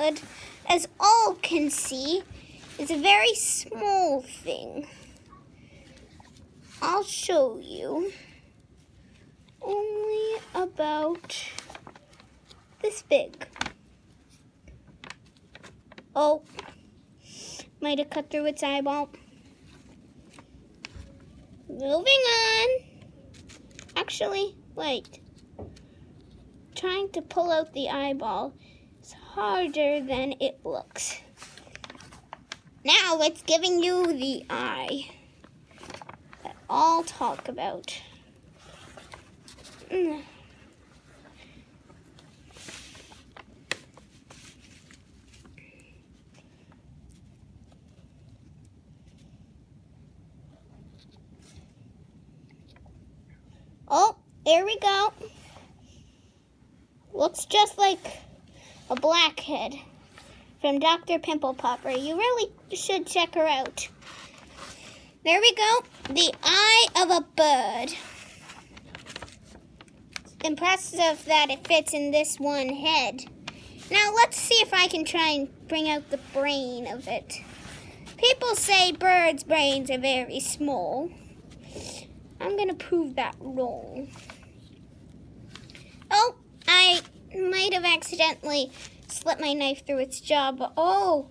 bird, as all can see, is a very small thing. I'll show you. Only about this big. Oh, might have cut through its eyeball. Moving on. Actually, wait. Trying to pull out the eyeball is harder than it looks. Now it's giving you the eye that I'll talk about. Oh, there we go. Looks just like a blackhead from Dr. Pimple Popper. You really should check her out. There we go. The eye of a bird. Impressive that it fits in this one head. Now let's see if I can try and bring out the brain of it. People say birds' brains are very small. I'm going to prove that wrong. Oh, I might have accidentally slipped my knife through its jaw, but oh,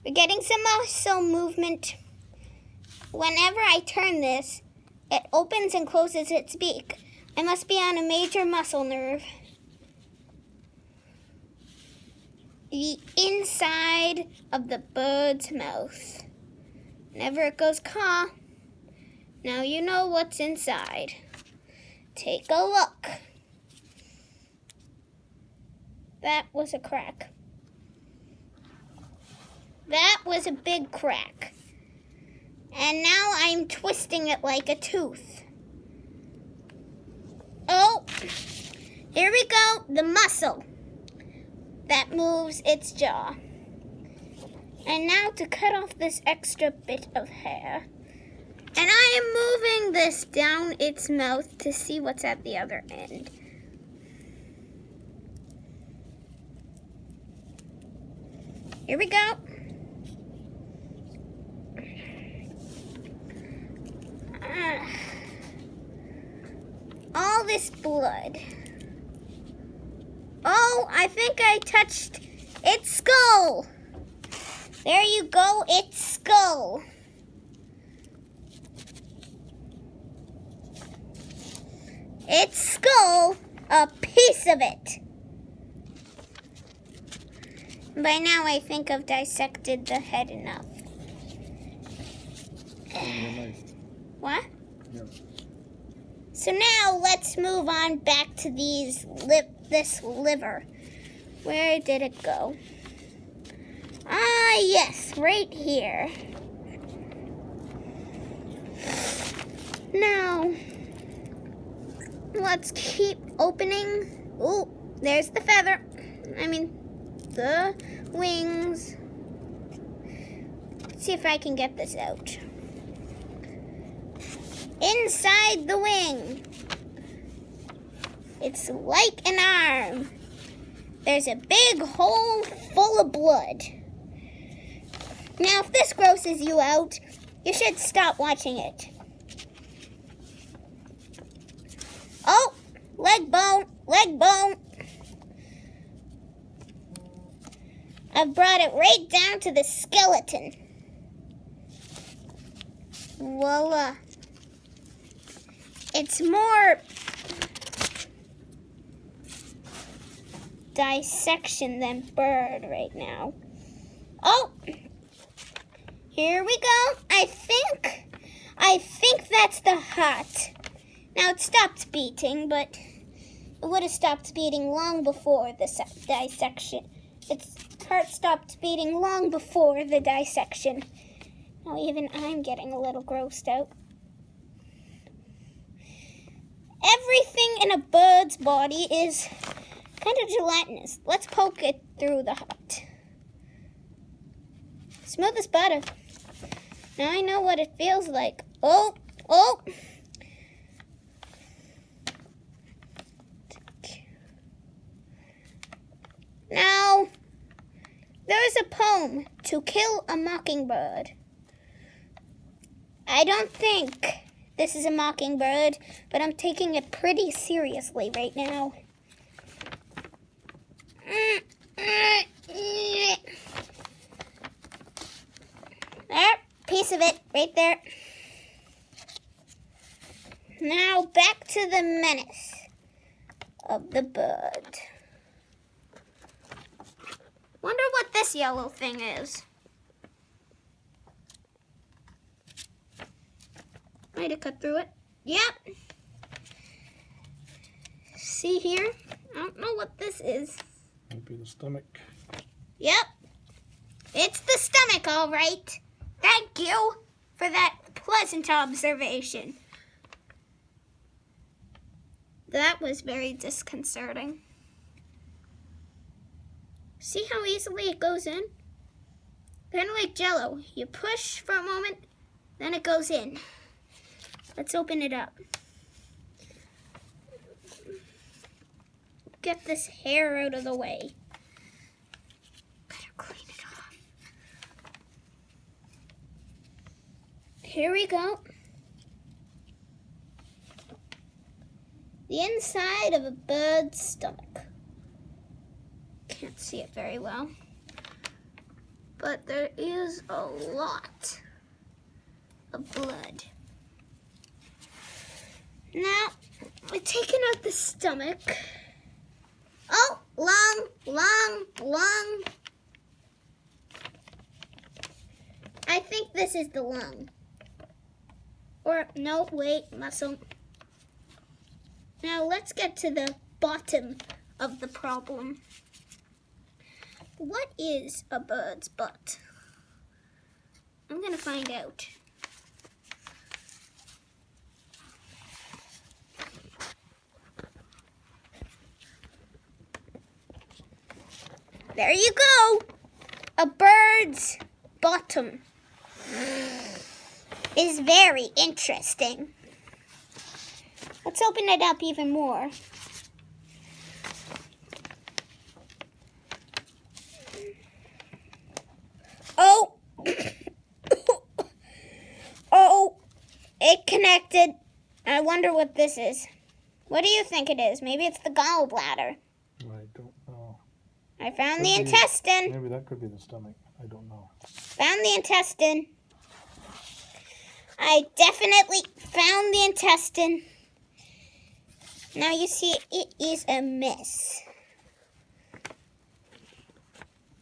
we're getting some muscle movement. Whenever I turn this, it opens and closes its beak. I must be on a major muscle nerve. The inside of the bird's mouth. Whenever it goes caw, now you know what's inside. Take a look. That was a crack. That was a big crack. And now I'm twisting it like a tooth. Oh, here we go, the muscle that moves its jaw. And now to cut off this extra bit of hair. And I am moving this down its mouth to see what's at the other end. Here we go. All this blood. Oh, I think I touched its skull. There you go, its skull. Its skull, a piece of it. By now I think I've dissected the head enough. What? Yeah. So now let's move on back to this liver. Where did it go? Ah, yes, right here. Now, let's keep opening. Oh, there's the feather. The wings. Let's see if I can get this out. Inside the wing, it's like an arm. There's a big hole full of blood. Now, if this grosses you out, you should stop watching it. Oh, leg bone, leg bone. I've brought it right down to the skeleton. Voila. It's more dissection than bird right now. Oh, here we go. I think that's the heart. Now it stopped beating, but it would have stopped beating long before the dissection. Its heart stopped beating long before the dissection. Now even I'm getting a little grossed out. Everything in a bird's body is kind of gelatinous. Let's poke it through the heart. Smooth as butter. Now I know what it feels like. Oh. Now There's a poem, To Kill a Mockingbird. I don't think this is a mockingbird, but I'm taking it pretty seriously right now. There, piece of it right there. Now back to the menace of the bird. Wonder what this yellow thing is. Might have cut through it. Yep. See here? I don't know what this is. Might be the stomach. Yep. It's the stomach, all right. Thank you for that pleasant observation. That was very disconcerting. See how easily it goes in? Kind of like Jell-O. You push for a moment, then it goes in. Let's open it up. Get this hair out of the way. Better clean it off. Here we go. The inside of a bird's stomach. Can't see it very well. But there is a lot of blood. Now, we're taking out the stomach. Oh, lung. I think this is the lung. Or, no, wait, muscle. Now, let's get to the bottom of the problem. What is a bird's butt? I'm going to find out. There you go. A bird's bottom is very interesting. Let's open it up even more. Oh. Oh, it connected. I wonder what this is. What do you think it is? Maybe it's the gallbladder. I don't know. I found the intestine. Maybe that could be the stomach. I don't know. Found the intestine. I definitely found the intestine. Now you see, it is a mess.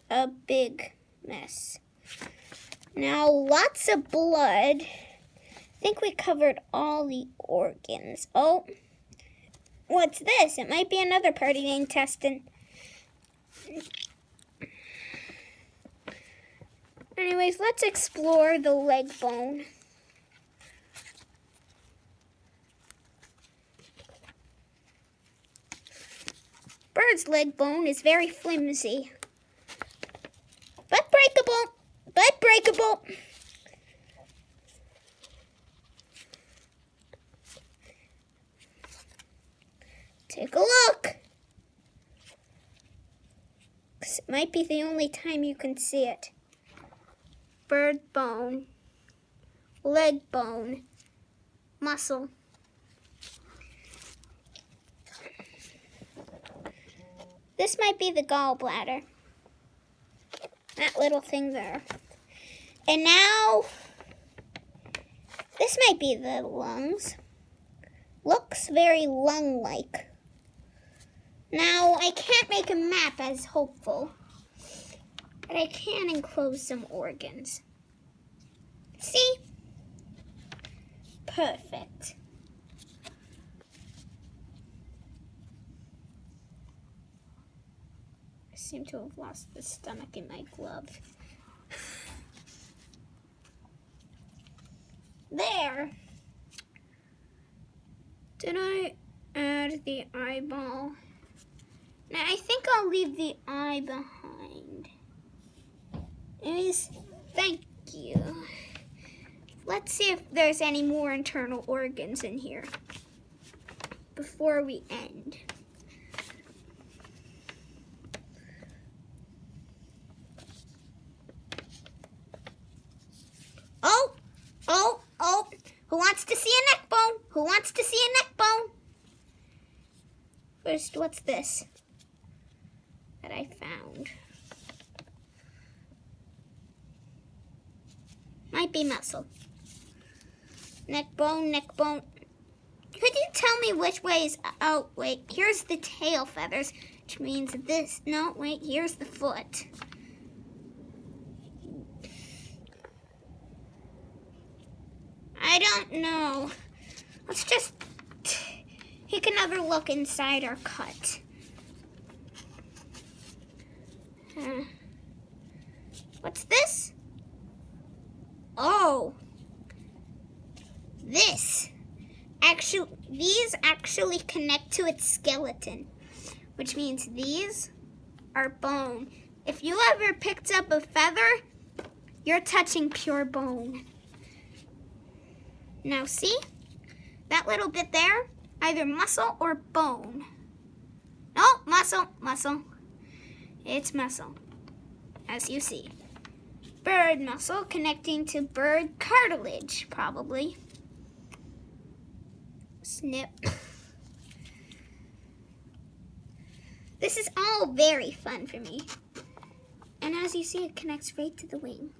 A big mess. Now, lots of blood. I think we covered all the organs. Oh, what's this? It might be another part of the intestine. Anyways, let's explore the leg bone. Bird's leg bone is very flimsy, but breakable. Take a look. 'Cause it might be the only time you can see it. Bird bone, leg bone, muscle. This might be the gallbladder. That little thing there. And now, this might be the lungs. Looks very lung-like. Now, I can't make a map as hopeful, but I can enclose some organs. See? Perfect. I seem to have lost the stomach in my glove. There. Did I add the eyeball? Now, I think I'll leave the eye behind. Anyways, thank you. Let's see if there's any more internal organs in here before we end. wants to see a neck bone? Who wants to see a neck bone? First, what's this that I found? Might be muscle. Neck bone, neck bone. Could you tell me which way is... Oh, wait. Here's the tail feathers, which means this. No, wait. Here's the foot. I don't know. Let's just take another look inside our cut. What's this? Oh. These actually connect to its skeleton, which means these are bone. If you ever picked up a feather, you're touching pure bone. Now see? That little bit there, either muscle or bone. No, muscle. It's muscle, as you see. Bird muscle connecting to bird cartilage, probably. Snip. This is all very fun for me. And as you see, it connects right to the wing.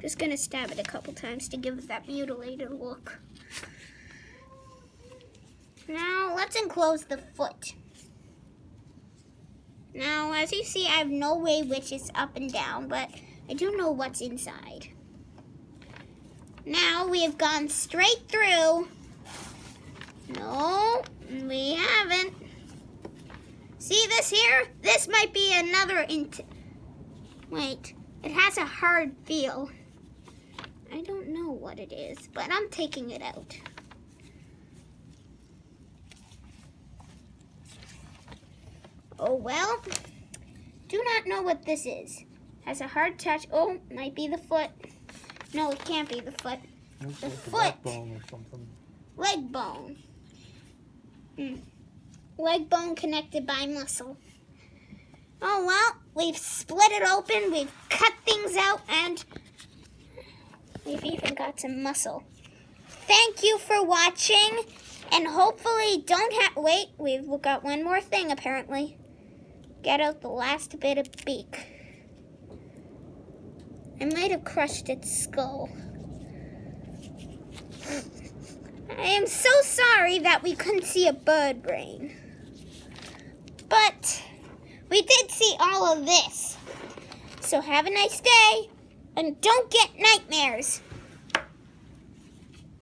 Just gonna stab it a couple times to give it that mutilated look. Now, let's enclose the foot. Now, as you see, I have no way which is up and down, but I do know what's inside. Now, we have gone straight through. No, we haven't. See this here? This might be another Wait, it has a hard feel. I don't know what it is, but I'm taking it out. Oh well, do not know what this is. Has a hard touch. Oh, might be the foot. No, it can't be the foot. Looks The like a foot. backbone or something. Leg bone. Leg bone connected by muscle. Oh well, we've split it open, we've cut things out, and we've even got some muscle. Thank you for watching, and hopefully wait, we've got one more thing apparently. Get out the last bit of beak. I might have crushed its skull. I am so sorry that we couldn't see a bird brain. But we did see all of this. So have a nice day, and don't get nightmares.